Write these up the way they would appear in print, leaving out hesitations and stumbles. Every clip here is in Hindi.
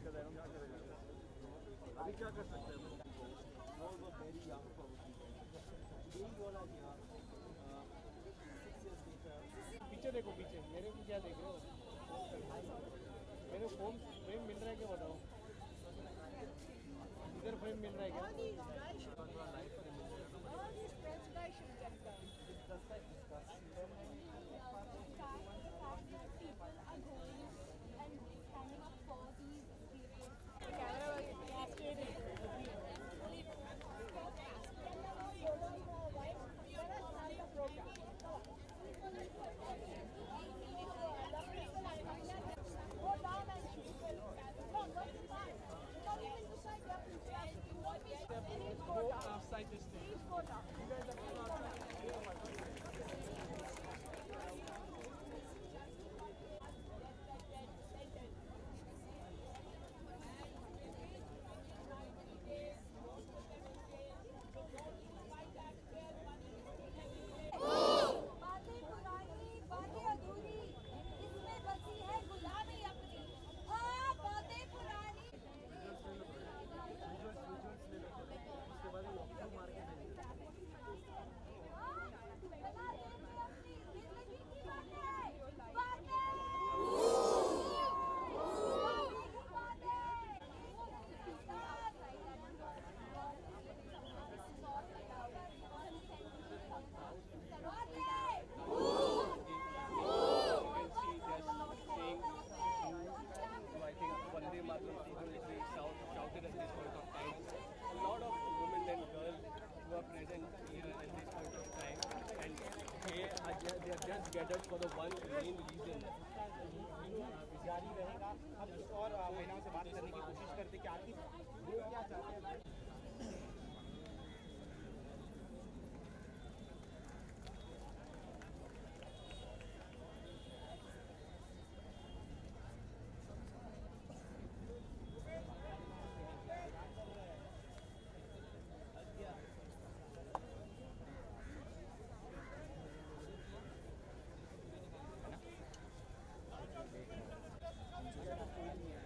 दिक्कत है, हम क्या करेंगे? अभी क्या कर सकते हैं? पीछे देखो, पीछे मेरे को क्या देख रहे हो? मेरे फोन फ्रेम मिल रहा है क्या बताओ? इधर फ्रेम मिल रहा है क्या? Go outside the stage. You guys are going outside. बातें पुरानी बातें अधूरी, इसमें बसी है गुलामी अपनी। हाँ बातें पुरानी। उसके बाद मार के बना देंगे अपनी जिंदगी की बातें, बातें। I think Vande Mataram slogan is being shouted at this point of time. A lot of women and girls who are present here at this point of time, and they are just gathered for the one main reason. जारी रहेगा। अब कुछ और महिलाओं से बात करने की कोशिश करते कि आखिर वो क्या चाहते हैं।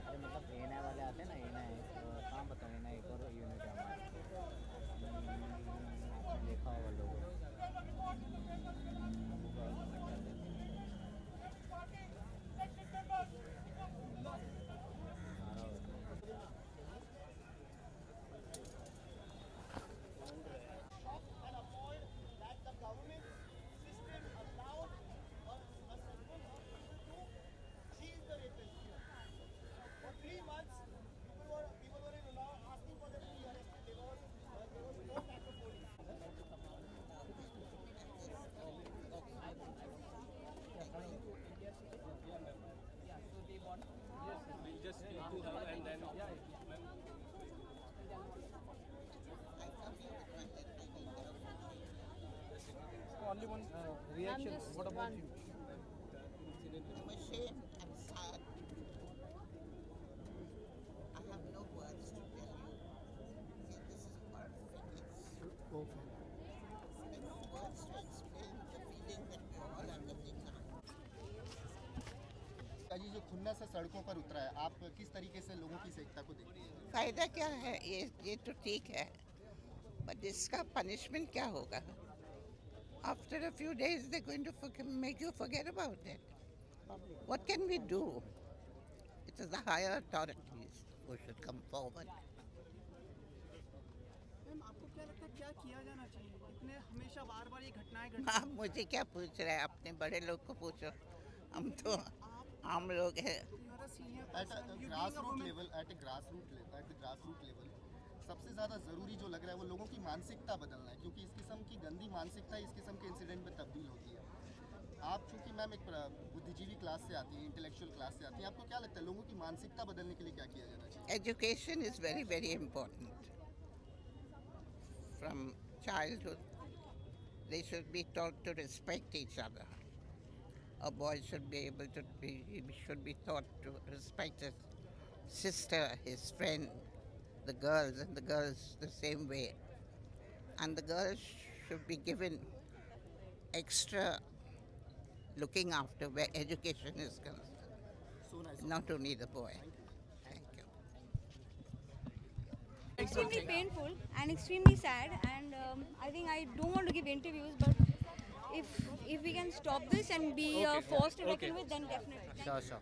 अरे मतलब एना वाले आते हैं ना, एना है काम बताओ, एना एक और यूनिट है आपने देखा होगा लोगों। For 3 months, people were in law asking for them to be arrested. There was no type of police. We'll just speak to her and then. Only one reaction. What about you? I'm ashamed, I'm sad. I have no words to tell you. See, this is horrific. Okay. It's no words to explain the feeling that we're all undergoing now. जी जो खुन्ना से सड़कों पर उतरा है, आप किस तरीके से लोगों की एकता को देखते हैं? फायदा क्या है? ये तो ठीक है, बट इसका पनिशमेंट क्या होगा? After a few days, they're going to make you forget about it. What can we do? It is the higher authorities who should come forward. Ma'am आपको क्या लगता है क्या किया जाना चाहिए? इतने हमेशा बार-बार ये घटनाएं आप मुझे क्या पूछ रहे हैं? अपने बड़े लोग को पूछो, हम तो आम लोग हैं। At a grassroots level, सबसे ज़्यादा ज़रूरी जो लग रहा है वो लोगों की मानसिकता बदलना है, क्योंकि इस किस्म की गंदी मानसिकता इस किस्म के इंसिडेंट में तब्दील होती है। आप चूँकि मैम एक बुद्धिजीवी क्लास से आती हैं, इंटेलेक्चुअल क्लास से आती हैं, आपको क्या लगता है लोगों की मानसिकता बदलने के लिए क्या किया जाना चाहिए? Education is very, very important. From childhood, they should be taught to respect each other. A boy should be able to should be taught to respect his sister, his friend, the girls, and the girls the same way. And the girls should be given extra looking after where education is concerned. So nice. Not only the boy. Thank you. Extremely painful and extremely sad, and I think I don't want to give interviews, but if we can stop this and be forced to reckon with, then definitely. Sure sure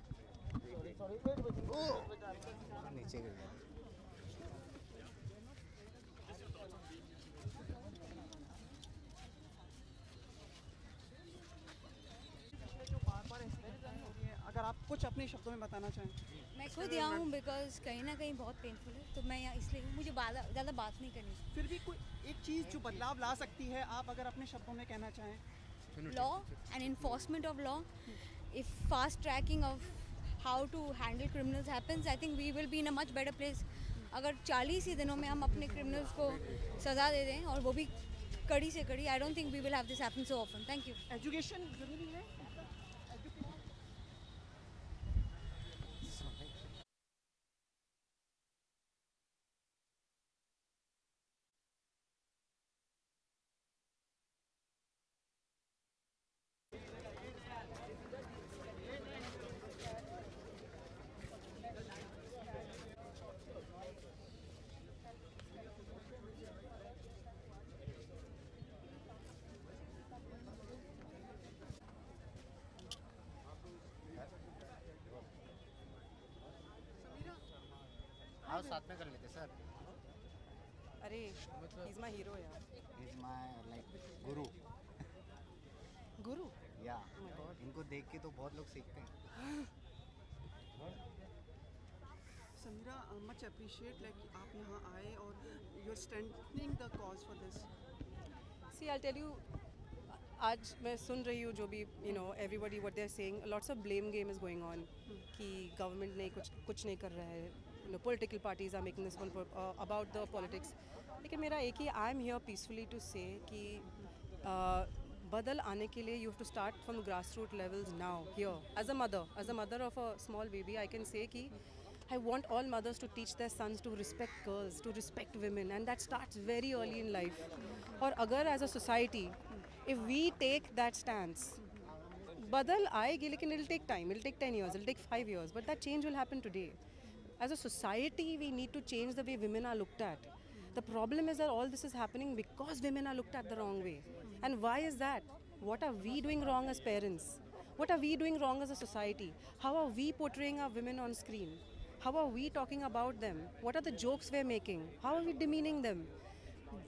नीचे गिर गया जो बार-बार ऐसी घटनाएं हो रही हैं, अगर आप कुछ अपने शब्दों में बताना चाहें। मैं खुद यहाँ हूँ बिकॉज कहीं ना कहीं बहुत पेनफुल है, तो मैं यहाँ इसलिए हूँ, मुझे ज़्यादा बात नहीं करनी। फिर भी कोई एक चीज़ जो बदलाव ला सकती है, आप अगर अपने शब्दों में कहना चाहें। Law and enforcement of law, if fast tracking of how to handle criminals happens, I think we will be in a much better place. अगर 40 ही दिनों में हम अपने criminals को सज़ा दे दें और वो भी कड़ी से कड़ी, I don't think we will have this happen so often. Thank you. Education जरूरी है। आओ साथ में कर लेते सर अरे he's my hero यार. Is my like Guru Guru. या Oh my God. इनको देख के तो बहुत लोग सीखते हैं समीरा, मच अप्रिशिएट लाइक आप यहाँ आए और you are standing the cause for this. See, I'll tell you. आज मैं सुन रही हूँ जो भी everybody what they're saying, lots of blame game is going on कि government ने कुछ नहीं कर रहा है, political parties are making this one about the politics. लेकिन मेरा एक ही I am here peacefully to say कि बदल आने के लिए you have to start from grassroots levels now here. As a mother of a small baby, I can say कि I want all mothers to teach their sons to respect girls, to respect women, and that starts very early in life. और अगर as a society, if we take that stance, बदल आएगी लेकिन it'll take time, it'll take 10 years, it'll take 5 years, but that change will happen today. As a society, we need to change the way women are looked at. The problem is that all this is happening because women are looked at the wrong way. And why is that? What are we doing wrong as parents? What are we doing wrong as a society? How are we portraying our women on screen? How are we talking about them? What are the jokes we're making? How are we demeaning them?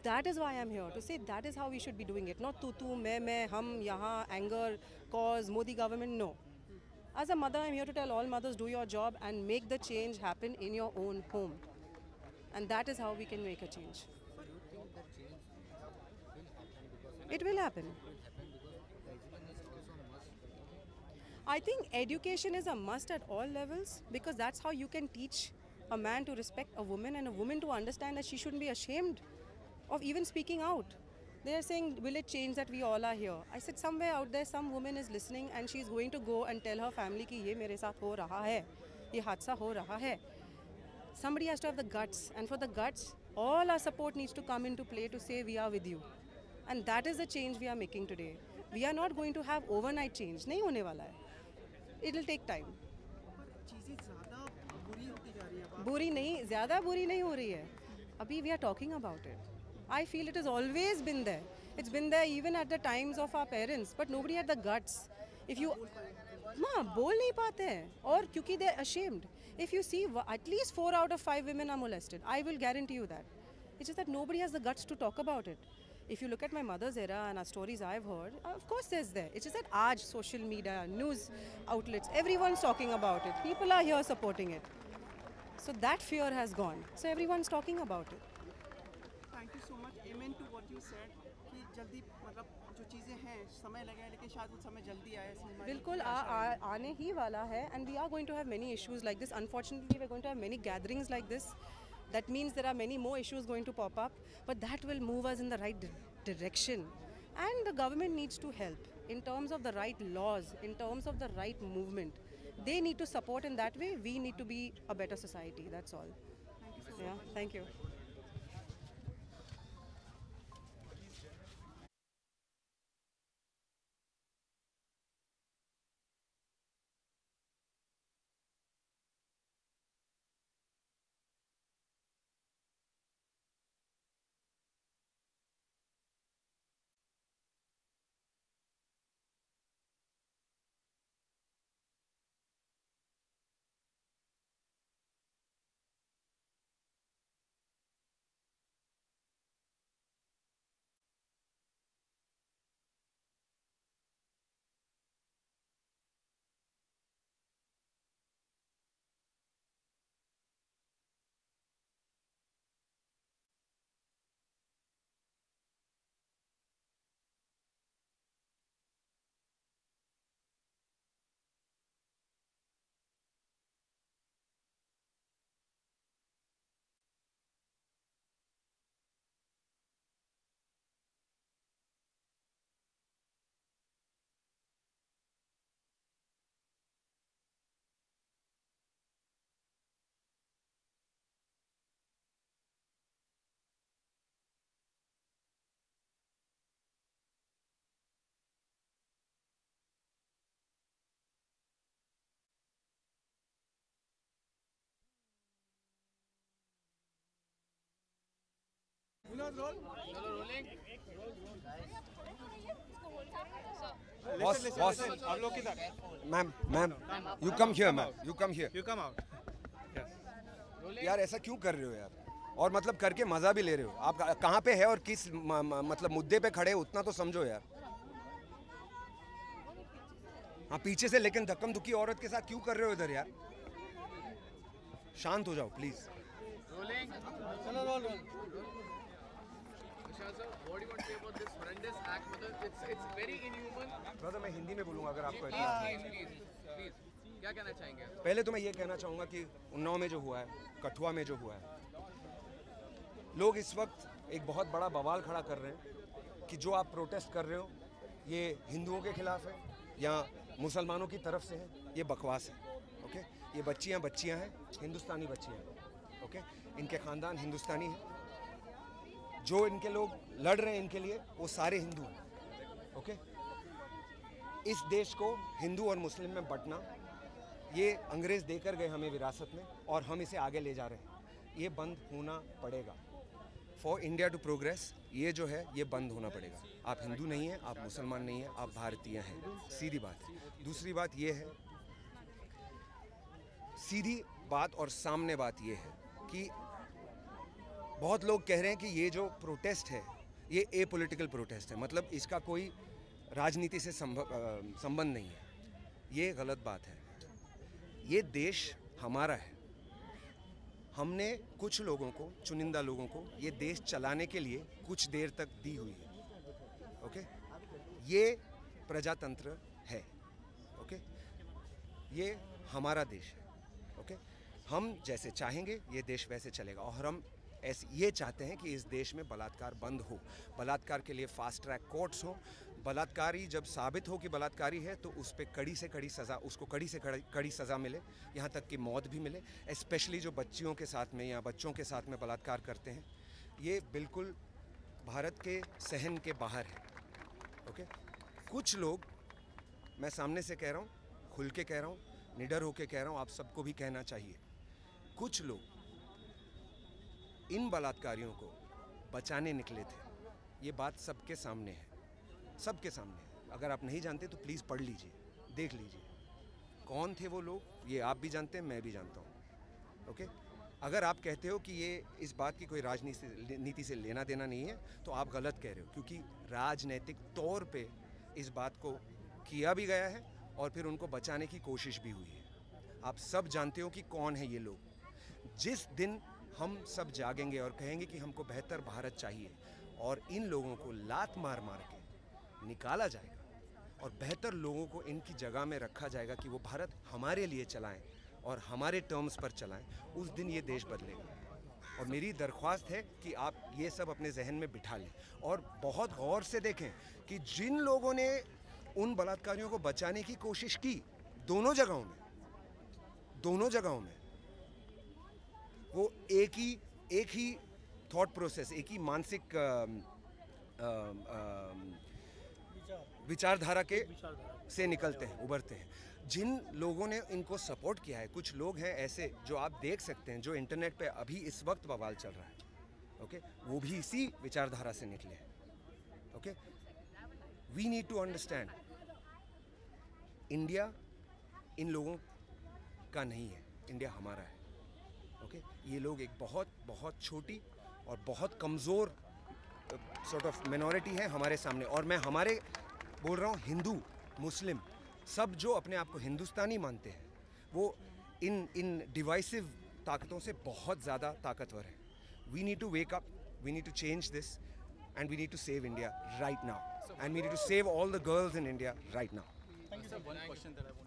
That is why I'm here, to say that is how we should be doing it. Not tu, main, hum, yahan, anger, cause, Modi government, no. As a mother, I'm here to tell all mothers, do your job and make the change happen in your own home. And that is how we can make a change. It will happen. I think education is a must at all levels because that's how you can teach a man to respect a woman and a woman to understand that she shouldn't be ashamed of even speaking out. They are saying, will it change that we all are here? I said, somewhere out there, some woman is listening and she's going to go and tell her family कि ये मेरे साथ हो रहा है, ये हादसा हो रहा है. Somebody has to have the guts, and for the guts, all our support needs to come into play to say we are with you. And that is the change we are making today. We are not going to have overnight change. नहीं होने वाला है. It will take time. पर चीज़ें ज़्यादा बुरी होती जा रही हैं। बुरी नहीं, ज़्यादा बुरी नहीं हो रही है. अभी we are talking about it. I feel it has always been there. It's been there even at the times of our parents, but nobody had the guts. If you, माँ बोल नहीं पाते हैं, और क्योंकि they're ashamed. If you see, at least 4 out of 5 women are molested. I will guarantee you that. It's just that nobody has the guts to talk about it. If you look at my mother's era and our stories I've heard, of course there's there. It's just that aaj social media, news outlets, everyone's talking about it. People are here supporting it. So that fear has gone. So everyone's talking about it. Thank you so much amen to what you said कि जल्दी मतलब जो चीज़ें हैं समय लगेगा लेकिन शायद वो समय जल्दी आए ऐसी हमारी बिल्कुल पूरी आशा है। आने ही वाला है, and we are going to have many issues like this. Unfortunately, we're going to have many gatherings like this. That means there are many more issues going to pop up, but that will move us in the right direction. And the government needs to help in terms of the right laws, in terms of the right movement. They need to support in that way. We need to be a better society. That's all. Yeah, thank you. Boss, ma'am, you come here, ma'am. You come here. You come out. यार ऐसा क्यों कर रहे हो यार? और मतलब करके मजा भी ले रहे हो। आप कहाँ पे है और किस मतलब मुद्दे पे खड़े हो उतना तो समझो यार। हाँ पीछे से, लेकिन धक्कम धुक्की औरत के साथ क्यों कर रहे हो इधर यार? शांत हो जाओ प्लीज। ब्रदर मैं हिंदी में बोलूँगा अगर आपको क्या कहना चाहेंगे? पहले तो मैं ये कहना चाहूँगा कि उन्नाव में जो हुआ है, कठुआ में जो हुआ है, लोग इस वक्त एक बहुत बड़ा बवाल खड़ा कर रहे हैं कि जो आप प्रोटेस्ट कर रहे हो ये हिंदुओं के खिलाफ है या मुसलमानों की तरफ से है। ये बकवास है। ओके, ये बच्चियां हैं, हिंदुस्तानी बच्चियां हैं। ओके, इनके ख़ानदान हिंदुस्तानी हैं। जो इनके लोग लड़ रहे हैं इनके लिए वो सारे हिंदू हैं। ओके, इस देश को हिंदू और मुस्लिम में बंटना ये अंग्रेज़ देकर गए हमें विरासत में और हम इसे आगे ले जा रहे हैं। ये बंद होना पड़ेगा। फॉर इंडिया टू प्रोग्रेस ये जो है ये बंद होना पड़ेगा। आप हिंदू नहीं हैं, आप मुसलमान नहीं हैं, आप भारतीय हैं, सीधी बात है। दूसरी बात ये है, सीधी बात और सामने बात ये है कि बहुत लोग कह रहे हैं कि ये जो प्रोटेस्ट है ये एपॉलिटिकल प्रोटेस्ट है, मतलब इसका कोई राजनीति से संबंध नहीं है। ये गलत बात है। ये देश हमारा है। हमने कुछ लोगों को, चुनिंदा लोगों को ये देश चलाने के लिए कुछ देर तक दी हुई है। ओके, ये प्रजातंत्र है। ओके, ये हमारा देश है। ओके, हम जैसे चाहेंगे ये देश वैसे चलेगा और हम ऐसे ये चाहते हैं कि इस देश में बलात्कार बंद हो। बलात्कार के लिए फास्ट ट्रैक कोर्ट्स हो। बलात्कारी जब साबित हो कि बलात्कारी है तो उस पर कड़ी से कड़ी सज़ा, उसको कड़ी से कड़ी सज़ा मिले, यहाँ तक कि मौत भी मिले। स्पेशली जो बच्चियों के साथ में या बच्चों के साथ में बलात्कार करते हैं, ये बिल्कुल भारत के सहन के बाहर है। ओके, कुछ लोग, मैं सामने से कह रहा हूँ, खुल के कह रहा हूँ, निडर होके कह रहा हूँ, आप सबको भी कहना चाहिए, कुछ लोग इन बलात्कारियों को बचाने निकले थे। ये बात सबके सामने है, सबके सामने है। अगर आप नहीं जानते तो प्लीज़ पढ़ लीजिए, देख लीजिए कौन थे वो लोग। ये आप भी जानते हैं, मैं भी जानता हूँ। ओके, अगर आप कहते हो कि ये इस बात की कोई राजनीति से लेना देना नहीं है तो आप गलत कह रहे हो, क्योंकि राजनीतिक तौर पे इस बात को किया भी गया है और फिर उनको बचाने की कोशिश भी हुई है। आप सब जानते हो कि कौन है ये लोग। जिस दिन हम सब जागेंगे और कहेंगे कि हमको बेहतर भारत चाहिए और इन लोगों को लात मार मार के निकाला जाएगा और बेहतर लोगों को इनकी जगह में रखा जाएगा कि वो भारत हमारे लिए चलाएं और हमारे टर्म्स पर चलाएं, उस दिन ये देश बदलेगा। और मेरी दरख्वास्त है कि आप ये सब अपने जहन में बिठा लें और बहुत गौर से देखें कि जिन लोगों ने उन बलात्कारियों को बचाने की कोशिश की, दोनों जगहों में वो एक ही थॉट प्रोसेस, एक ही मानसिक विचारधारा के से निकलते हैं, उभरते हैं। जिन लोगों ने इनको सपोर्ट किया है, कुछ लोग हैं ऐसे जो आप देख सकते हैं, जो इंटरनेट पे अभी इस वक्त बवाल चल रहा है। ओके, वो भी इसी विचारधारा से निकले हैं। Okay, we need to understand, India इन लोगों का नहीं है, इंडिया हमारा है। ओके, ये लोग एक बहुत बहुत छोटी और बहुत कमज़ोर सॉर्ट ऑफ मिनॉरिटी है हमारे सामने। और मैं हमारे बोल रहा हूँ, हिंदू मुस्लिम सब जो अपने आप को हिंदुस्तानी मानते हैं, वो इन डिवाइसिव ताकतों से बहुत ज़्यादा ताकतवर है। We need to wake up, we need to change this and we need to save India right now and we need to save all the girls in India right now. Thank you, sir. One question that I wanted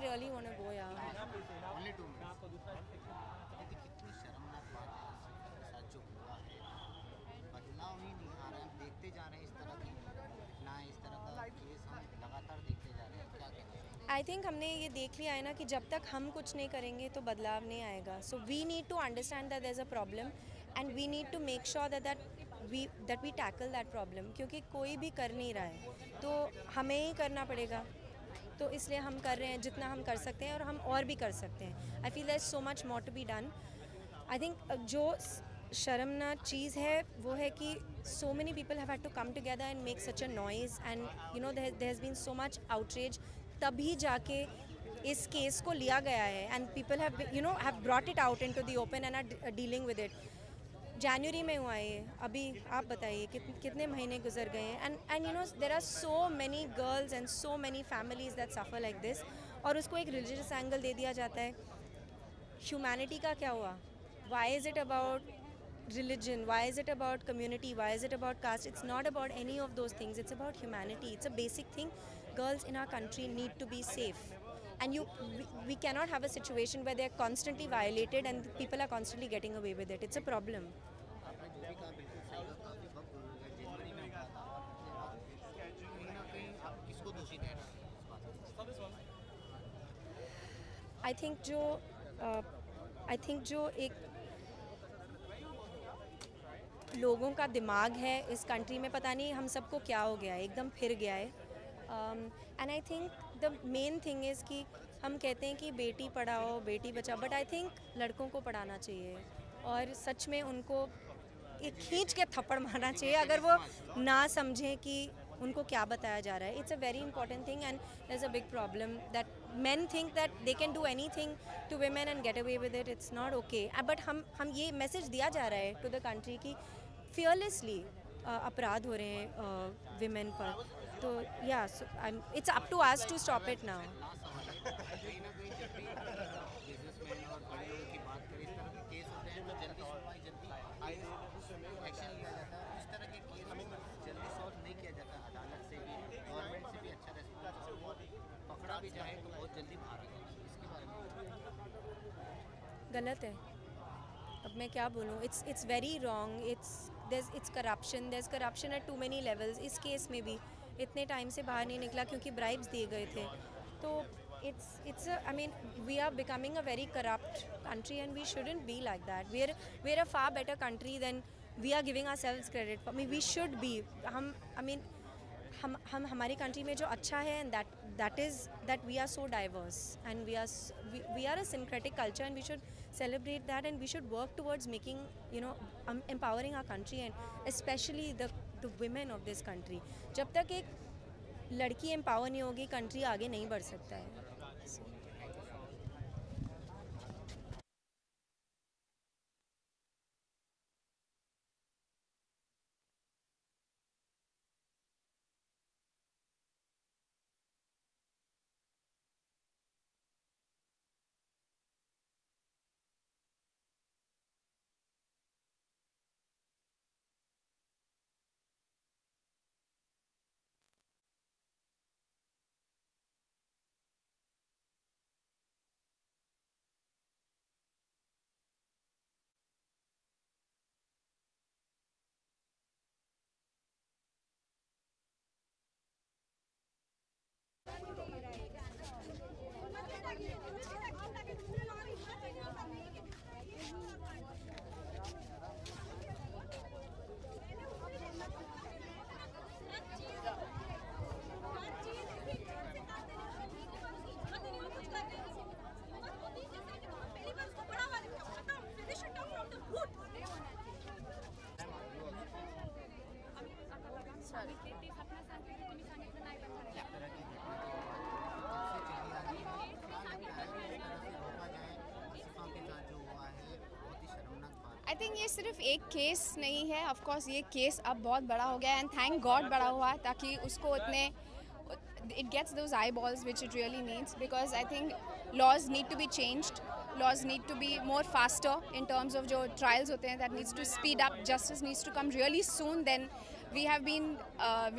really want to go, yeah. Only 2 minutes. कहते कितनी शर्मनाक बात है हमारे साथ जो हुआ है, बदलाव ही नहीं आ रहा है, हम देखते जा रहे हैं इस तरह की घटना, इस तरह का केस हम लगातार देखते जा रहे हैं, क्या कहते हैं? आई थिंक हमने ये देख लिया है ना कि जब तक हम कुछ नहीं करेंगे तो बदलाव नहीं आएगा. So we need to understand that there is a problem and we need to make sure that we tackle that problem, क्योंकि कोई भी कर नहीं रहा है तो हमें ही करना पड़ेगा. तो इसलिए हम कर रहे हैं जितना हम कर सकते हैं और हम और भी कर सकते हैं. I feel there is so much more to be done. I think जो शर्मनाक चीज़ है वो है कि so many people have had to come together and make such a noise and you know there has been so much outrage. तभी जाके इस केस को लिया गया है and people have brought it out into the open and are dealing with it. जनवरी में हुआ ये, अभी आप बताइए कितने महीने गुजर गए हैं and you know there are so many girls and so many families that suffer like this और उसको एक religious angle दे दिया जाता है. ह्यूमैनिटी का क्या हुआ? Why is it about religion? Why is it about community? Why is it about caste? It's not about any of those things. It's about humanity. It's a basic thing. Girls in our country need to be safe. And we cannot have a situation where they're constantly violated and people are constantly getting away with it. It's a problem. आपने जो भी कहा बिल्कुल सही और काफ़ी वक्त जनवरी में हुआ था और कहीं ना कहीं आप किसको दोषी ठहरा इस बात में? आई थिंक जो एक लोगों का दिमाग है इस कंट्री में, पता नहीं हम सबको क्या हो गया है, एकदम फिर गया है. And I think the main thing is कि हम कहते हैं कि Beti Padhao Beti Bachao, but I think लड़कों को पढ़ाना चाहिए और सच में उनको एक खींच के थप्पड़ मारना चाहिए अगर वो ना समझें कि उनको क्या बताया जा रहा है. It's a very important thing and there is a big problem that men think that they can do anything to women and get away with it. It's not okay. But हम ये मैसेज दिया जा रहा है टू द कंट्री कि fearlessly अपराध हो रहे हैं women पर. तो या it's up to us to stop it now. कहीं ना कहीं जब भी बिजनेसमैन और बड़े लोगों की बात करें, इस तरह के केस होते हैं तो जल्दी सुनवाई, जल्दी एक्शन लिया जाता है. इस तरह के केस जल्दी सॉल्व नहीं किया जाता. अदालत से भी गवर्नमेंट से भी अच्छा रेस्पॉन्स और पकड़ा भी जाए तो बहुत जल्दी बाहर आ जाए. इसके बारे में गलत है. अब मैं क्या बोलूँ? It's very wrong. It's corruption at too many levels. इस केस में भी इतने टाइम से बाहर नहीं निकला क्योंकि ब्राइब्स दिए गए थे. तो it's I mean we are becoming a very corrupt country and we shouldn't be like that. We're a far better country than we are giving ourselves credit for. I mean we should be. हम हमारी कंट्री में जो अच्छा है and that is that we are so diverse and we are a syncretic culture and we should celebrate that and we should work towards making empowering our country and especially the women of this country. जब तक एक लड़की एम्पावर नहीं होगी कंट्री आगे नहीं बढ़ सकता है. आई थिंक ये सिर्फ एक केस नहीं है. ऑफ कोर्स ये केस अब बहुत बड़ा हो गया एंड थैंक गॉड बड़ा हुआ ताकि उसको उतने it gets those eyeballs which it really needs, because I think laws need to be changed. Laws need to be more faster in terms of जो trials होते हैं, that needs to speed up. Justice needs to come really soon. Then we have been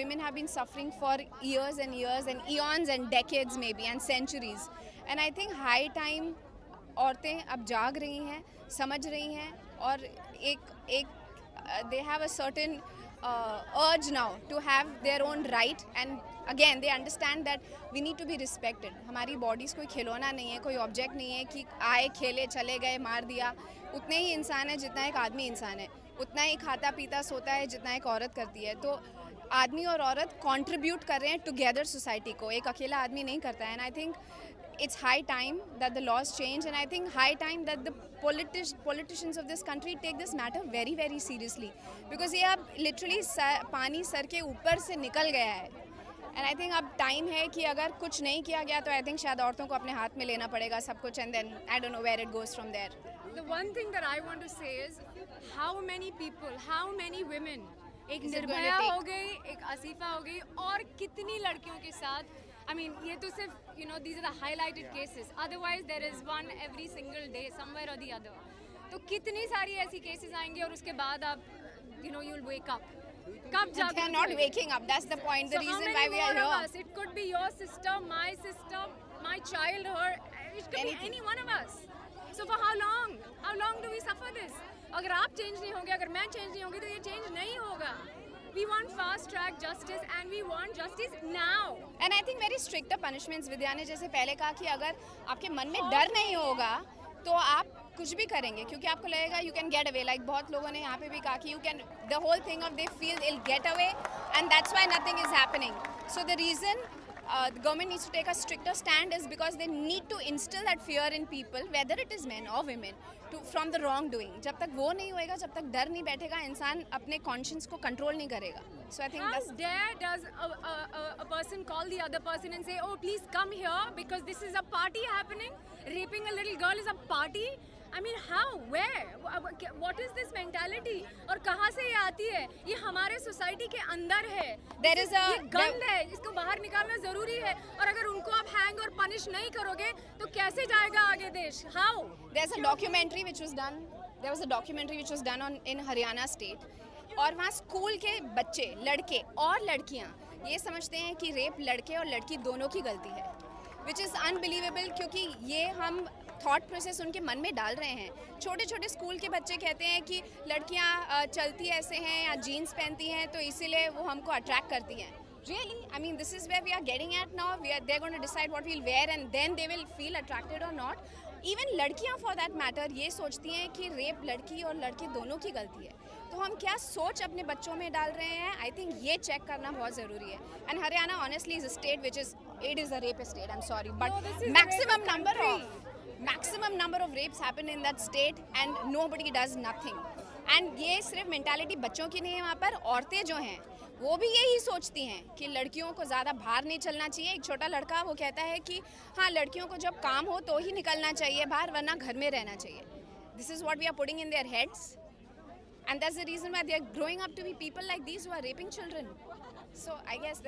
women have been suffering for years and years and eons and decades maybe and centuries, and I think high time औरतें अब जाग रही हैं, समझ रही हैं, और एक they have a certain urge now to have their own right, and again they understand that we need to be respected. हमारी bodies कोई खिलौना नहीं है, कोई object नहीं है कि आए खेले चले गए मार दिया. उतने ही इंसान है जितना एक आदमी इंसान है, उतना ही खाता पीता सोता है जितना एक औरत करती है. तो आदमी और औरत contribute कर रहे हैं together society को, एक अकेला आदमी नहीं करता है. And I think it's high time that the laws change, and I think high time that the politicians of this country take this matter very very seriously, because ये अब literally पानी सर के ऊपर से निकल गया है. And I think अब time है कि अगर कुछ नहीं किया गया तो I think शायद औरतों को अपने हाथ में लेना पड़ेगा सब कुछ, and then I don't know where it goes from there. The one thing that I want to say is how many people, how many women, एक निर्भया हो गई, एक आसिफा हो गई, और कितनी लड़कियों के साथ. I mean, ये तो सिर्फ, you know, these are the highlighted cases. Otherwise, there is one every single day, somewhere or the other. तो कितनी सारी ऐसी cases आएंगे और उसके बाद आप, you know, you'll wake up. कब जाकर? They are not waking up. That's the point. The reason why we are here. It could be your sister, my child, her. It could be any one of us. So for how long? How long do we suffer this? अगर आप change नहीं होंगे, अगर मैं change नहीं होंगी, तो ये change नहीं होगा. We want fast track justice and we want justice now. And I think very stricter punishments. विद्या ने जैसे पहले कहा कि अगर आपके मन में डर नहीं होगा तो आप कुछ भी करेंगे, क्योंकि आपको लगेगा you can get away. Like बहुत लोगों ने यहाँ पे भी कहा कि you can, the whole thing of they feel they'll get away, and that's why nothing is happening. So the reason the government needs to take a stricter stand is because they need to instill that fear in people, whether it is men or women, from the wrongdoing. जब तक वो नहीं होएगा, जब तक डर नहीं बैठेगा, इंसान अपने conscience को control नहीं करेगा. So I think how that's... dare does a person call the other person and say, oh please come here because this is a party happening? Raping a little girl is a party? I mean, how? Where? What is this mentality? और कहाँ से ये आती है? ये हमारे society के अंदर है. ये गंद है, इसको बाहर निकालना ज़रूरी है. और अगर उनको आप hang और punish नहीं करोगे, तो कैसे जाएगा आगे देश? How? There's a documentary which was done. There was a documentary which was done in Haryana state. और वहाँ स्कूल के बच्चे, लड़के और लड़कियाँ ये समझते हैं कि रेप लड़के और लड़की दोनों की गलती है, which is unbelievable, क्योंकि ये हम थॉट प्रोसेस उनके मन में डाल रहे हैं. छोटे छोटे स्कूल के बच्चे कहते हैं कि लड़कियां चलती ऐसे हैं या जीन्स पहनती हैं तो इसीलिए वो हमको अट्रैक्ट करती हैं. Really? I mean, this is where we are getting at now. They're going to decide what we'll wear and then they will feel attracted or not. Even लड़कियां for that matter ये सोचती हैं कि रेप लड़की और लड़के दोनों की गलती है. तो हम क्या सोच अपने बच्चों में डाल रहे हैं, I think ये चेक करना बहुत ज़रूरी है. And Haryana honestly is a state which is, it is a rapist state, I'm sorry, but maximum number of rapes happen in that state and nobody does nothing. And ये सिर्फ mentality बच्चों की नहीं है, वहाँ पर औरतें जो हैं वो भी यही सोचती हैं कि लड़कियों को ज़्यादा बाहर नहीं चलना चाहिए. एक छोटा लड़का वो कहता है कि हाँ लड़कियों को जब काम हो तो ही निकलना चाहिए बाहर, वरना घर में रहना चाहिए. This is what we are putting in their heads, and that's the reason why they are growing up to be people like these who are raping children. So I guess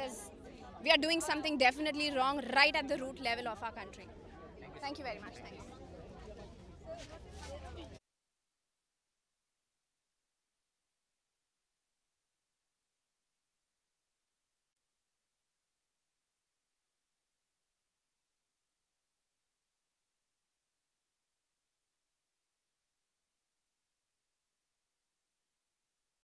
we are doing something definitely wrong right at the root level of our country. Thank you very much. Thanks.